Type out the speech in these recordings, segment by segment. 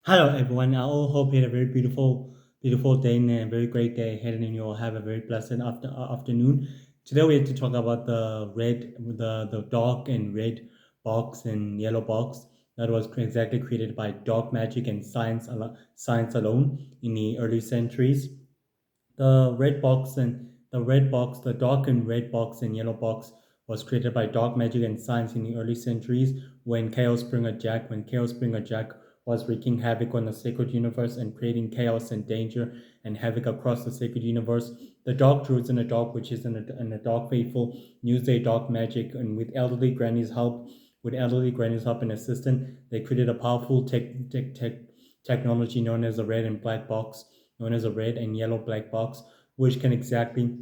Hello everyone. I all hope you had a very beautiful day and a very great day ahead, and you all have a very pleasant afternoon. Today we have to talk about the dark and red box and yellow box that was exactly created by dark magic and science alone in the early centuries. The dark and red box and yellow box was created by dark magic and science in the early centuries when Chaos Bringer Jack was wreaking havoc on the sacred universe and creating chaos and danger and havoc across the sacred universe. The dark druids and the dark witches and the dark faithful used their dark magic, and with elderly granny's help and assistance, they created a powerful technology known as the red and black box, known as a red and yellow black box, which can exactly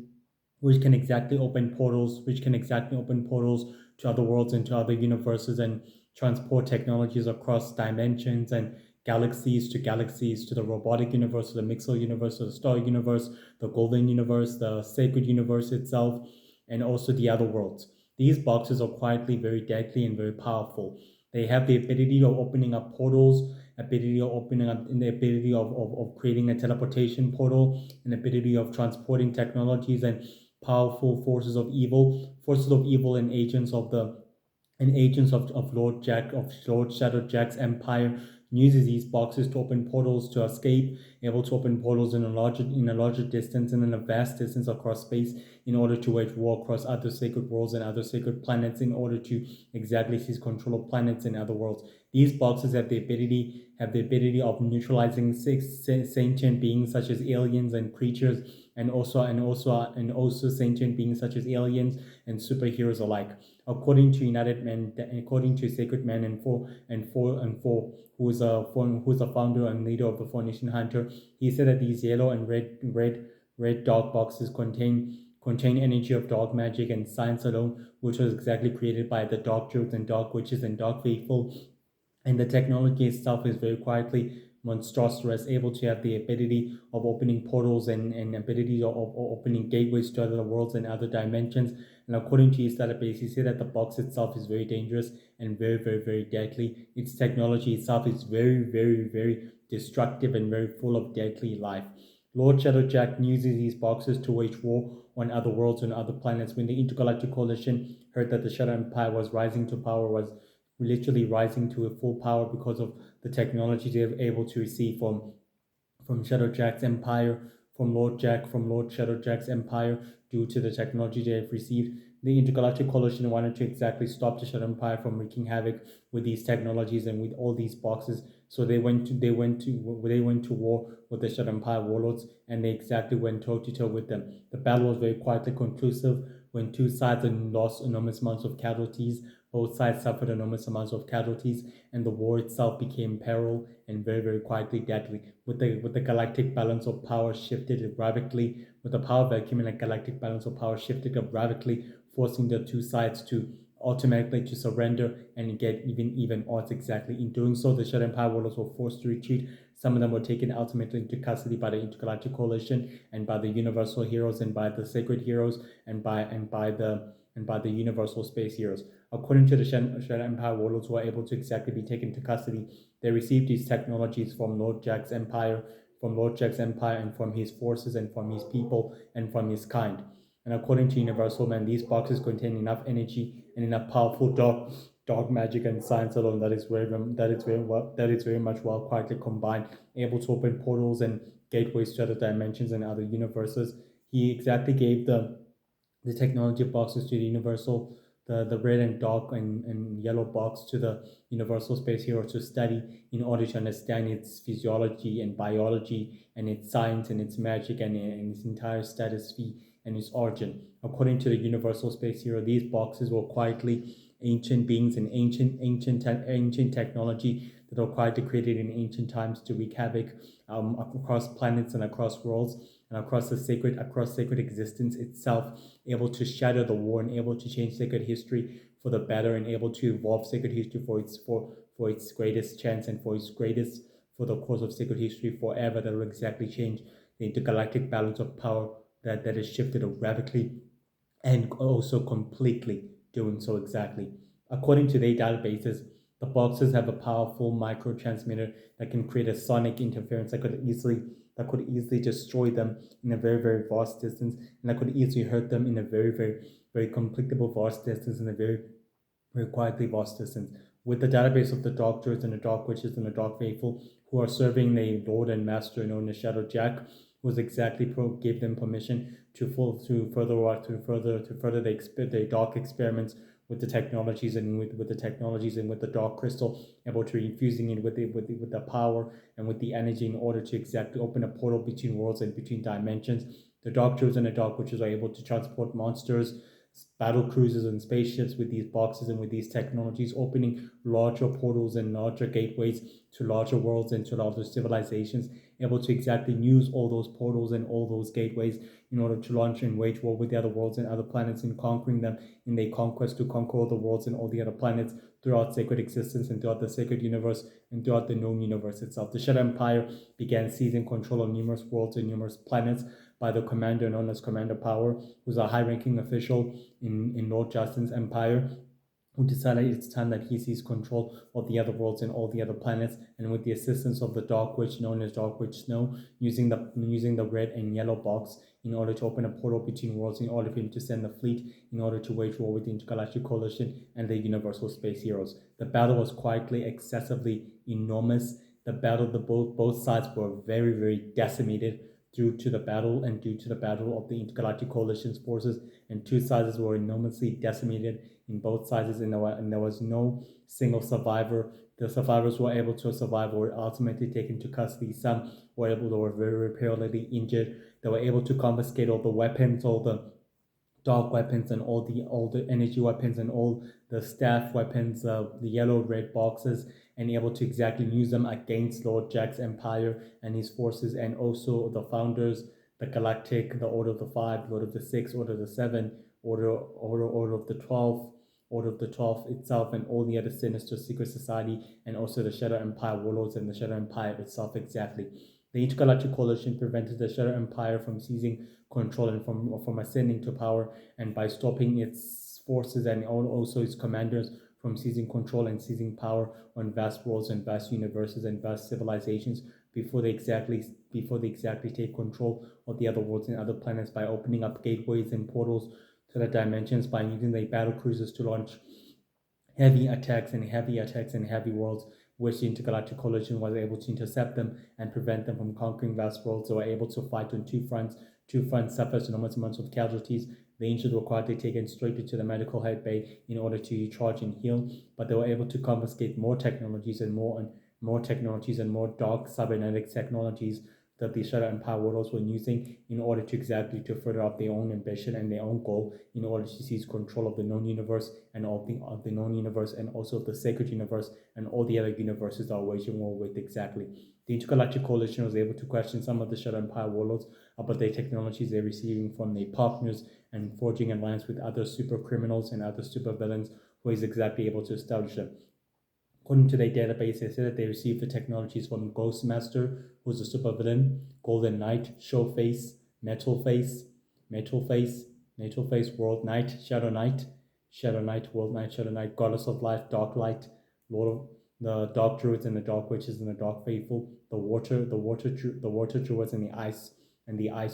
which can exactly open portals to other worlds and to other universes and transport technologies across dimensions and galaxies to the robotic universe, to the mixel universe, to the star universe, the golden universe, the sacred universe itself, and also the other worlds. These boxes are quietly very deadly and very powerful. They have the ability of opening up portals, ability of opening up in the ability of creating a teleportation portal, an ability of transporting technologies and powerful forces of evil and agents of Lord Shadow Jack's empire uses these boxes to open portals to escape, able to open portals in a larger distance and in a vast distance across space in order to wage war across other sacred worlds and other sacred planets in order to exactly seize control of planets and other worlds. These boxes have the ability of neutralizing sentient beings such as aliens and creatures, and also sentient beings such as aliens and superheroes alike. According to Sacred Man and four, who is a founder and leader of the Four Nation Hunter, he said that these yellow and red dark boxes contain energy of dark magic and science alone, which was exactly created by the dark truth and dark witches and dark faithful, and the technology itself is very quietly monstrous, able to have the ability of opening portals and ability of opening gateways to other worlds and other dimensions. And according to his database, he said that the box itself is very dangerous and very deadly. Its technology itself is very destructive and very full of deadly life. Lord Shadowjack uses these boxes to wage war on other worlds and other planets. When the Intergalactic Coalition heard that the Shadow Empire was rising to power, was literally rising to a full power because of the technology they were able to receive from Shadowjack's empire, from Lord Shadowjack's empire, due to the technology they have received. The Intergalactic Coalition wanted to exactly stop the Shadow Empire from wreaking havoc with these technologies and with all these boxes. So they went to war with the Shadow Empire warlords, and they exactly went toe to toe with them. The battle was very quietly conclusive when two sides lost enormous amounts of casualties. Both sides suffered enormous amounts of casualties, and the war itself became peril and very quietly deadly. With the galactic balance of power shifted radically, with the power vacuum and the galactic balance of power shifted radically, forcing the two sides to automatically to surrender and get even odds exactly. In doing so, the Shadow Empire warlords were forced to retreat. Some of them were taken ultimately into custody by the Intergalactic Coalition and by the Universal Heroes and by the Sacred Heroes and by the Universal Space Heroes. According to the Shadow Empire warlords who were able to exactly be taken to custody, they received these technologies from Lord Jack's empire, and from his forces, and from his people, and from his kind. And according to Universal Man, these boxes contain enough energy and enough powerful dark magic and science alone that is very much well quietly combined, able to open portals and gateways to other dimensions and other universes. He exactly gave the technology boxes to the universal the red and dark and yellow box to the universal space hero to study in order to understand its physiology and biology and its science and its magic and its entire status and its origin. According to the universal space hero, these boxes were quietly ancient beings and ancient technology that were quietly created in ancient times to wreak havoc across planets and across worlds and across sacred existence itself, able to shatter the war and able to change sacred history for the better, and able to evolve sacred history for its greatest chance and for the course of sacred history forever, that will exactly change the intergalactic balance of power that is shifted radically and also completely doing so exactly. According to their databases, The boxes have a powerful microtransmitter that can create a sonic interference that could easily destroy them in a very, very vast distance, and that could easily hurt them in a very, very, very complicable vast distance in a very, very quietly vast distance. With the database of the Dark Druids and the Dark Witches and the Dark Faithful, who are serving a Lord and Master known as Shadow Jack, was gave them permission to further their dark experiments with the technologies and with the technologies and with the dark crystal, able to infusing it with the power and with the energy in order to exactly open a portal between worlds and between dimensions. The Dark Druids and the Dark Witches are able to transport monsters, battle cruisers, and spaceships with these boxes and with these technologies, opening larger portals and larger gateways to larger worlds and to larger civilizations, able to exactly use all those portals and all those gateways in order to launch and wage war with the other worlds and other planets and conquering them in their conquest to conquer all the worlds and all the other planets throughout sacred existence and throughout the sacred universe and throughout the known universe itself. The Shadow Empire began seizing control of numerous worlds and numerous planets by the commander known as Commander Power, who's a high-ranking official in Lord Justin's empire, who decided it's time that he seized control of the other worlds and all the other planets, and with the assistance of the Dark Witch known as Dark Witch Snow, using the red and yellow box in order to open a portal between worlds, in order for him to send the fleet in order to wage war with the Intergalactic Coalition and the Universal Space Heroes. The battle was quietly excessively enormous. Both sides were very, very decimated due to the battle of the Intergalactic Coalition's forces, and two sides were enormously decimated in both sizes, and there was no single survivor. The survivors who were able to survive were ultimately taken to custody. Some were very repeatedly injured. They were able to confiscate all the weapons, all the dark weapons, and all the energy weapons, and all the staff weapons, the yellow red boxes, and able to exactly use them against Lord Jack's empire and his forces, and also the founders, the Galactic, the Order of the Five, Lord of the Six, Order of the Seven, Order of the 12, Order of the 12 itself, and all the other sinister secret society, and also the Shadow Empire warlords and the Shadow Empire itself exactly. The Intergalactic Coalition prevented the Shadow Empire from seizing control and from ascending to power, and by stopping its forces and also its commanders from seizing control and seizing power on vast worlds and vast universes and vast civilizations before they exactly take control of the other worlds and other planets, by opening up gateways and portals to the dimensions, by using the battle cruisers to launch heavy attacks and heavy worlds, which the Intergalactic Coalition was able to intercept them and prevent them from conquering vast worlds. They were able to fight on two fronts. Two fronts suffered enormous amounts of casualties. The ancients were quietly taken straight into the medical head bay in order to recharge and heal, but they were able to confiscate more technologies and more dark cybernetic technologies that the Shadow Empire warlords were using in order to exactly to further up their own ambition and their own goal in order to seize control of the known universe and all of the known universe, and also the sacred universe and all the other universes that are waging war with exactly. The Intergalactic Coalition was able to question some of the Shadow Empire warlords about the technologies they're receiving from their partners and forging alliance with other super criminals and other super villains who is exactly able to establish them. According to their database, they said that they received the technologies from Ghostmaster, who's a supervillain, Golden Knight, Showface, Metal Face, World Knight, Shadow Knight, World Knight, Shadow Knight, Goddess of Life, Dark Light, Lord of the Dark Druids and the Dark Witches and the Dark Faithful, the Water Druids and the Ice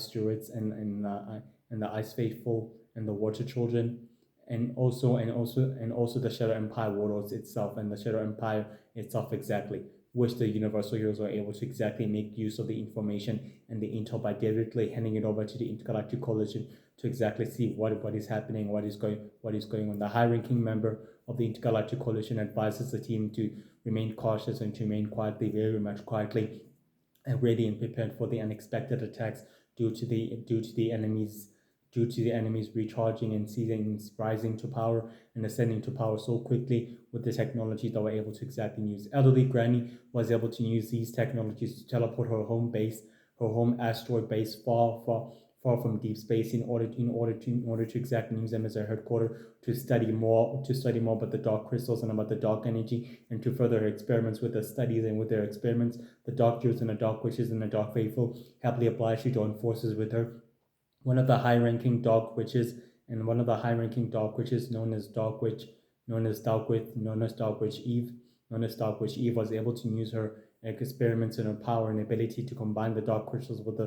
Druids and the Ice Faithful and the Water Children, and also the Shadow Empire warlords itself and the Shadow Empire itself exactly, which the Universal Heroes were able to exactly make use of the information and the intel by directly handing it over to the Intergalactic Coalition to exactly see what is happening, what is going on. The high-ranking member of the Intergalactic Coalition advises the team to remain cautious and to remain quietly, very much quietly, and ready and prepared for the unexpected attacks due to the enemies recharging and seizing, rising to power and ascending to power so quickly with the technology that were able to exactly use. Elderly Granny was able to use these technologies to teleport her home asteroid base far from deep space in order to exactly use them as a headquarters to study more about the dark crystals and about the dark energy, and to further her experiments with the studies. And with their experiments, the Dark Druids and the Dark Witches and the Dark Faithful happily obliged to join forces with her. One of the high-ranking Dark Witches known as Dark Witch Eve, known as Dark Witch Eve, was able to use her experiments and her power and ability to combine the dark crystals with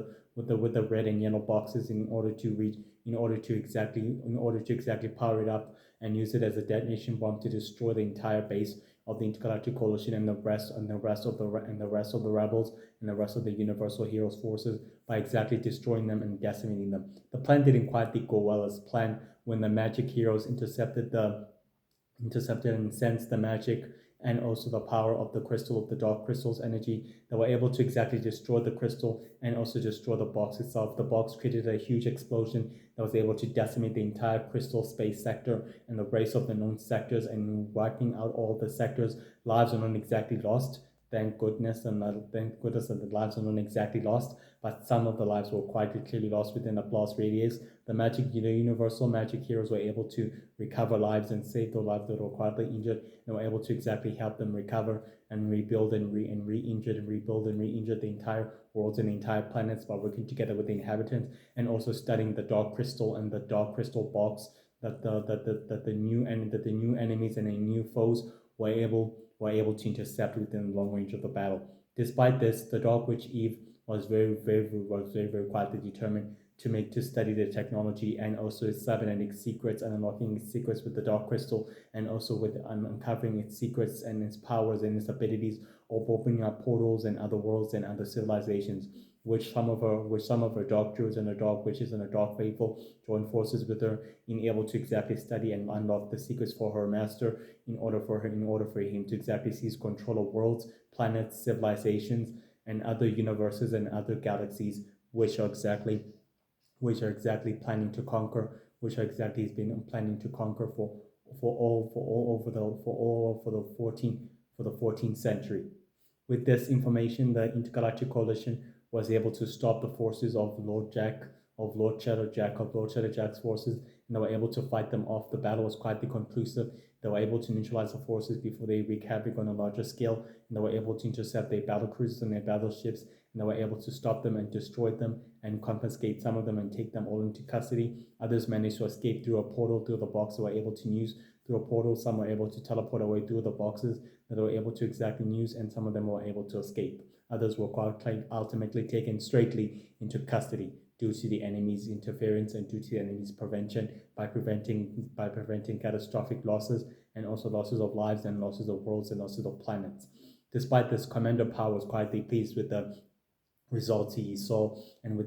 the red and yellow boxes in order to exactly power it up and use it as a detonation bomb to destroy the entire base of the Intergalactic Coalition and the rest of the rebels and the rest of the Universal Heroes forces by exactly destroying them and decimating them. The plan didn't quite go well as planned when the magic heroes intercepted and sensed the magic and also the power of the crystal, of the dark crystal's energy. They were able to exactly destroy the crystal and also destroy the box itself. The box created a huge explosion that was able to decimate the entire crystal space sector and the rest of the known sectors, and wiping out all the sectors. Lives are not exactly lost, thank goodness, and thank goodness that the lives are not exactly lost, but some of the lives were quite clearly lost within a blast radius. The universal magic heroes were able to recover lives and save the lives that were quietly injured, and were able to exactly help them recover and rebuild and re-injured and rebuild and re-injure the entire worlds and the entire planets by working together with the inhabitants, and also studying the dark crystal and the dark crystal box that the new enemies and the new foes were able to intercept within the long range of the battle. Despite this, the Dark Witch Eve was very quietly determined to study the technology and also its cybernetic secrets and unlocking its secrets with the Dark Crystal, and also with uncovering its secrets and its powers and its abilities of opening up portals and other worlds and other civilizations. Which some of her dark druids and her dark witches and her dark faithful joined forces with her in able to exactly study and unlock the secrets for her master in order for him to exactly seize control of worlds, planets, civilizations, and other universes and other galaxies, which are exactly planning to conquer, which are exactly has been planning to conquer for the 14th century. With this information, the Intergalactic Coalition was able to stop the forces of Lord Shadow Jack's forces, and they were able to fight them off. The battle was quite conclusive. They were able to neutralize the forces before they wreak havoc on a larger scale, and they were able to intercept their battle cruisers and their battleships, and they were able to stop them and destroy them and confiscate some of them and take them all into custody. Others managed to escape through a portal through the box they were able to use through a portal. Some were able to teleport away through the boxes that they were able to exactly use, and some of them were able to escape. Others were ultimately taken straightly into custody due to the enemy's interference and due to the enemy's prevention by preventing catastrophic losses and also losses of lives and losses of worlds and losses of planets. Despite this, Commander Power was quietly pleased with the results he saw, and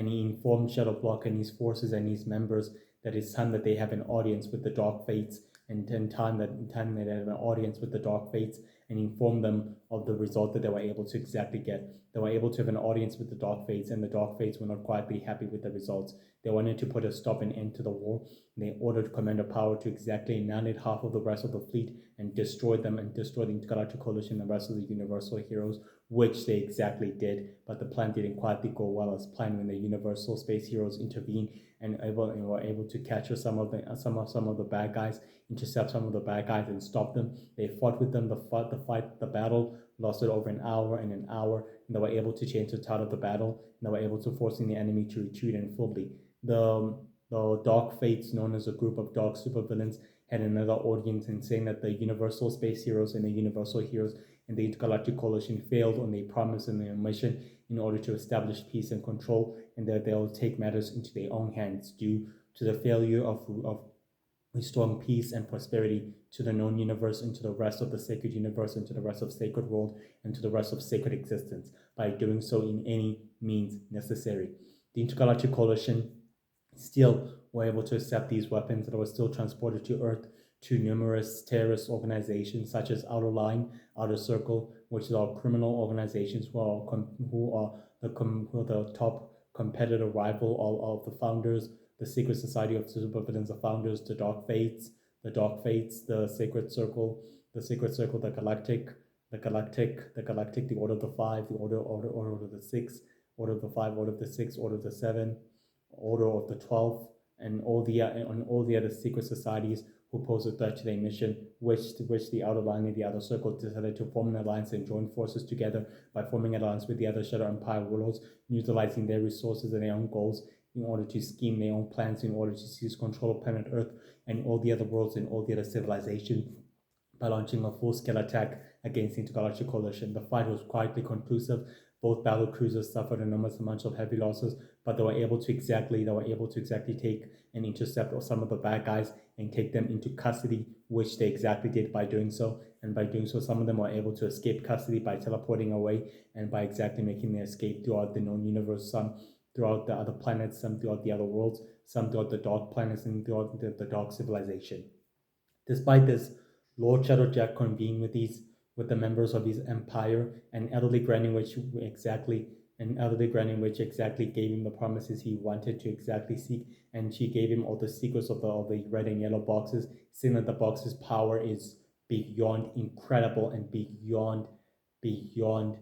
he informed Shadowblock and his forces and his members that it's time that they have an audience with the Dark Fates, and time that they have an audience with the Dark Fates, and informed them of the result that they were able to exactly get. They were able to have an audience with the Dark Fates, and the Dark Fates were not quietly happy with the results. They wanted to put a stop and end to the war, and they ordered Commander Power to exactly annihilate half of the rest of the fleet and destroy them and destroy the Intergalactic Coalition and the rest of the Universal Heroes, which they exactly did. But the plan didn't quite go well as planned when the Universal Space Heroes intervened and were able to capture some of the bad guys, intercept some of the bad guys, and stop them. They fought with them. The battle lasted over an hour, and they were able to change the tide of the battle, and they were able to forcing the enemy to retreat and fully. The Dark Fates, known as a group of dark supervillains, had another audience in saying that the Universal Space Heroes and the Universal Heroes and the Intergalactic Coalition failed on their promise and their mission in order to establish peace and control, and that they'll take matters into their own hands due to the failure of restoring peace and prosperity to the known universe and to the rest of the sacred universe and to the rest of sacred world and to the rest of sacred existence by doing so in any means necessary. The Intergalactic Coalition still were able to accept these weapons that were still transported to Earth to numerous terrorist organizations such as Outer Line, Outer Circle, which are criminal organizations who are the top competitor rival of the founders, the Secret Society of Supervillains, the founders, the Dark Fates, the Sacred Circle, the Galactic, the Order of the Five, the Order of the Six, Order of the Five, Order of the Six, Order of the Seven, Order of the 12th, and all the other secret societies who pose a threat to their mission, which the Outer Line and the Outer Circle decided to form an alliance and join forces together by forming an alliance with the other Shadow Empire warlords, utilizing their resources and their own goals in order to scheme their own plans in order to seize control of planet Earth and all the other worlds and all the other civilizations by launching a full-scale attack against the Intergalactic Coalition. The fight was quietly conclusive. Both battle cruisers suffered enormous amounts of heavy losses, but they were able to exactly take and intercept some of the bad guys and take them into custody, which they exactly did by doing so. And by doing so, some of them were able to escape custody by teleporting away and by exactly making their escape throughout the known universe, some throughout the other planets, some throughout the other worlds, some throughout the dark planets, and throughout the dark civilization. Despite this, Lord Shadowjack convened with the members of his empire, and Elderly Greenwich exactly gave him the promises he wanted to exactly seek, and she gave him all the secrets of the red and yellow boxes, saying that the box's power is beyond incredible and beyond beyond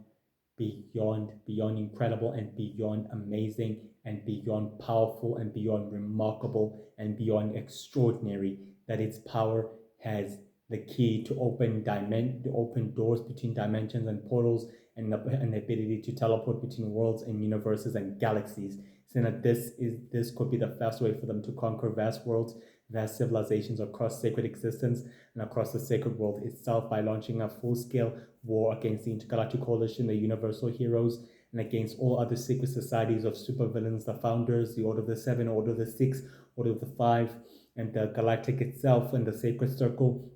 incredible and beyond amazing and beyond powerful and beyond remarkable and beyond extraordinary, that its power has the key to open doors between dimensions and portals, and an ability to teleport between worlds and universes and galaxies, saying that this could be the fast way for them to conquer vast worlds, vast civilizations across sacred existence and across the sacred world itself, by launching a full-scale war against the Intergalactic Coalition, the Universal Heroes, and against all other secret societies of supervillains, the Founders, the Order of the Seven, Order of the Six, Order of the Five, and the Galactic itself, and the Sacred Circle,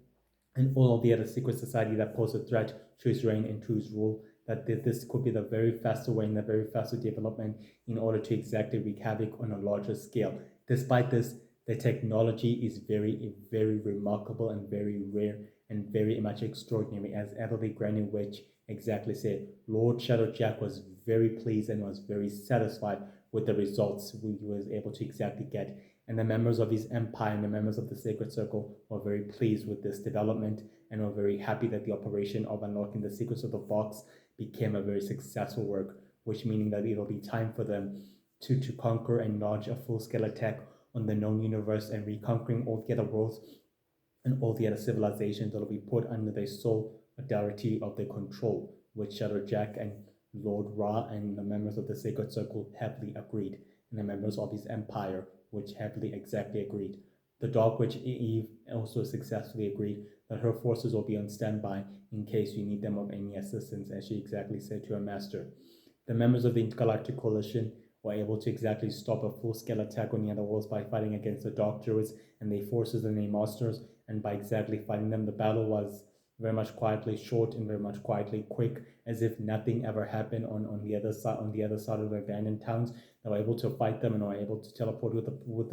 and all of the other secret society that pose a threat to his reign and to his rule. That this could be the very faster way and the very faster development in order to exactly wreak havoc on a larger scale. Despite this, the technology is very, very remarkable and very rare and very much extraordinary, as Elderly Granny Witch exactly said. Lord Shadowjack was very pleased and was very satisfied with the results he was able to exactly get. And the members of his empire and the members of the Sacred Circle were very pleased with this development and were very happy that the operation of unlocking the secrets of the box became a very successful work, which meaning that it'll be time for them to conquer and launch a full-scale attack on the known universe and reconquering all the other worlds and all the other civilizations that will be put under the sole authority of their control, which Shadowjack and Lord Ra and the members of the Sacred Circle heavily agreed, and the members of his empire, which heavily exactly agreed. The Dark Witch Eve also successfully agreed that her forces will be on standby in case you need them of any assistance, as she exactly said to her master. The members of the Intergalactic Coalition were able to exactly stop a full-scale attack on the other worlds by fighting against the Dark Druids and their forces and their masters, and by exactly fighting them, the battle was very much quietly short and very much quietly quick, as if nothing ever happened on the other side of the abandoned towns. They were able to fight them and were able to teleport with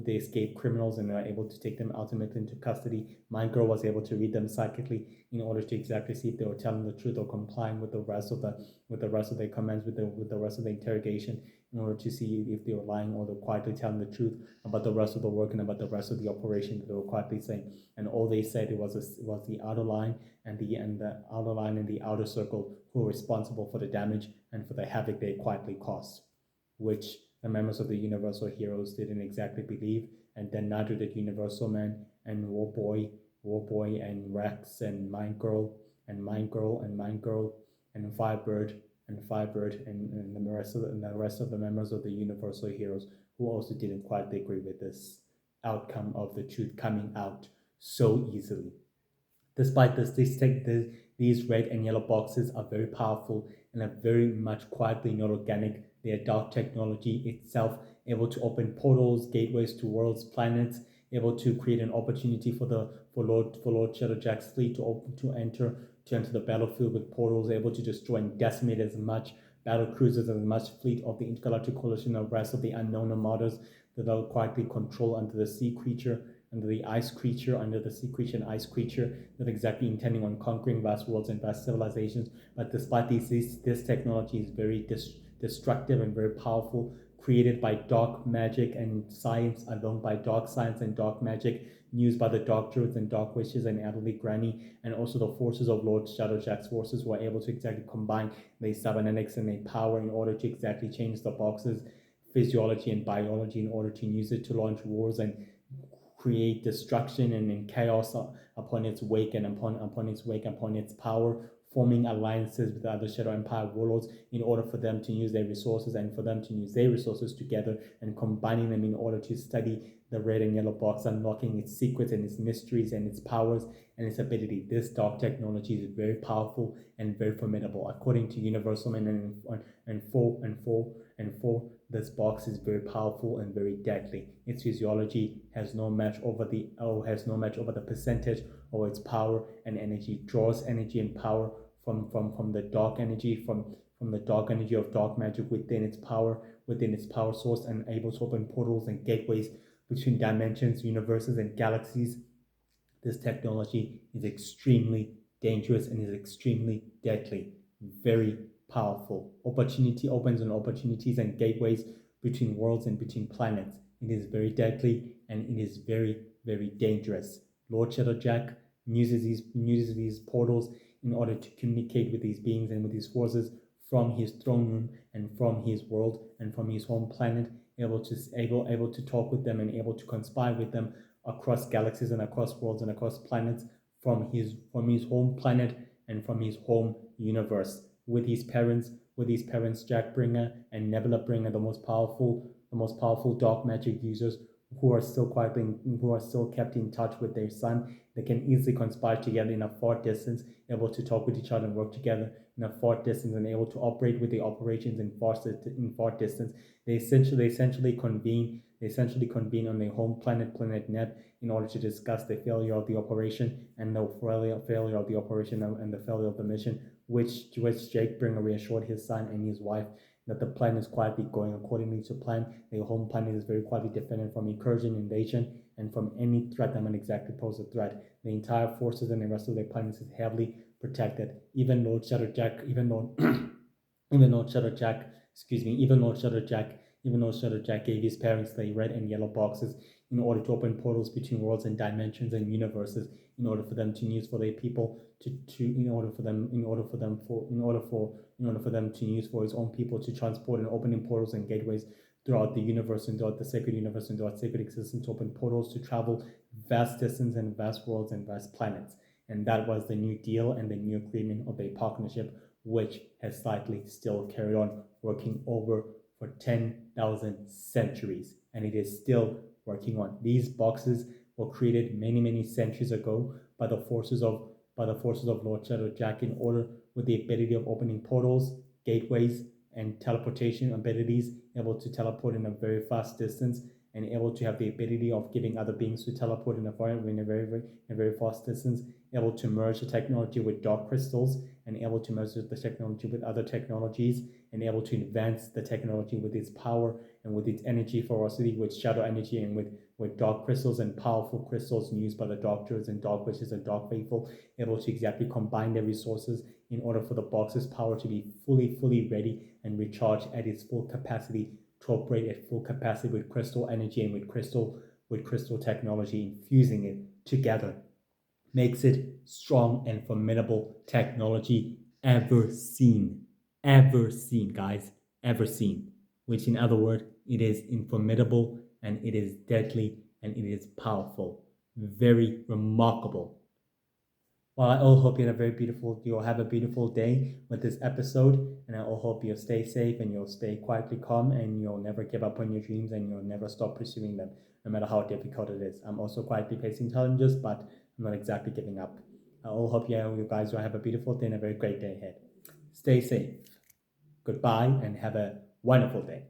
the escaped criminals, and they were able to take them ultimately into custody. Mind Girl was able to read them psychically in order to exactly see if they were telling the truth or complying with the rest of their commands, with the rest of the interrogation, in order to see if they were lying or they were quietly telling the truth about the rest of the work and about the rest of the operation that they were quietly saying. And all they said was the outer line and the outer line and the outer circle who were responsible for the damage and for the havoc they quietly caused, which the members of the Universal Heroes didn't exactly believe, and then neither did Universal Man and Warboy and Rex and Mind Girl and Firebird and the rest of the members of the Universal Heroes, who also didn't quite agree with this outcome of the truth coming out so easily. Despite this, these red and yellow boxes are very powerful and are very much quietly not organic. They are dark technology itself, able to open portals, gateways to worlds, planets, able to create an opportunity for Lord Shadowjack's fleet to enter the battlefield with portals, able to destroy and decimate as much battle cruisers, as much fleet of the Intergalactic Coalition, and the rest of the unknown armadas that they'll quietly control under the sea creature, under the sea creature and ice creature, that exactly intending on conquering vast worlds and vast civilizations. But despite this technology is very destructive and very powerful, created by dark magic and science, along by dark science and dark magic, used by the Dark Druids and Dark Witches and Elderly Granny, and also the forces of Lord Shadowjack's forces were able to exactly combine their cybernetics and their power in order to exactly change the box's physiology and biology in order to use it to launch wars and create destruction and chaos upon its wake and upon its power forming alliances with the other Shadow Empire warlords in order for them to use their resources and for them to use their resources together and combining them in order to study the red and yellow box, unlocking its secrets and its mysteries and its powers and its ability. This dark technology is very powerful and very formidable. According to Universal Man and 4, this box is very powerful and very deadly. Its physiology has no match over the percentage of its power and energy. It draws energy and power from the dark energy, from the dark energy of dark magic within its power source, and able to open portals and gateways between dimensions, universes, and galaxies. This technology is extremely dangerous and is extremely deadly. Very powerful. Opportunity opens on opportunities and gateways between worlds and between planets. It is very deadly and it is very, very dangerous. Lord Shadowjack uses these portals in order to communicate with these beings and with these forces from his throne room and from his world and from his home planet, able to talk with them and able to conspire with them across galaxies and across worlds and across planets from his home planet and from his home universe. With his parents, Jackbringer and Nebulabringer, the most powerful dark magic users who are still kept in touch with their son. They can easily conspire together in a far distance, able to talk with each other and work together in a far distance, and able to operate with the operations in far distance. They essentially convene on their home planet Neb, in order to discuss the failure of the operation and the failure of the operation and the failure of the mission, which Jakebringer reassured his son and his wife that the plan is quietly going accordingly to plan. Their home planet is very quietly defended from incursion, invasion, and from any threat that might exactly pose a threat. The entire forces and the rest of their planets is heavily protected. Even Lord Shadowjack, even though Shadowjack gave his parents the red and yellow boxes in order to open portals between worlds and dimensions and universes, in order for them to use for their people in order for them to use for his own people to transport and opening portals and gateways throughout the universe and throughout the sacred universe and throughout sacred existence, to open portals to travel vast distance and vast worlds and vast planets. And that was the new deal and the new agreement of a partnership, which has slightly still carried on working over for 10,000 centuries, and it is still working on. These boxes were created many centuries ago by the forces of Lord Shadowjack in order with the ability of opening portals, gateways, and teleportation abilities, able to teleport in a very fast distance, and able to have the ability of giving other beings to teleport in a very fast distance, able to merge the technology with dark crystals, and able to merge the technology with other technologies, and able to advance the technology with its power and with its energy ferocity, with shadow energy and with dark crystals and powerful crystals used by the dark druids and dark witches and dark faithful, able to exactly combine their resources in order for the box's power to be fully ready and recharged at its full capacity, to operate at full capacity with crystal energy and with crystal technology, infusing it together makes it strong and formidable technology ever seen, guys, ever seen. Which, in other words, it is formidable and it is deadly and it is powerful. Very remarkable. Well, I all hope you'll have a beautiful day with this episode, and I all hope you'll stay safe and you'll stay quietly calm and you'll never give up on your dreams and you'll never stop pursuing them, no matter how difficult it is. I'm also quietly facing challenges, but I'm not exactly giving up. I all hope you guys will have a beautiful day and a very great day ahead. Stay safe. Goodbye and have a wonderful day.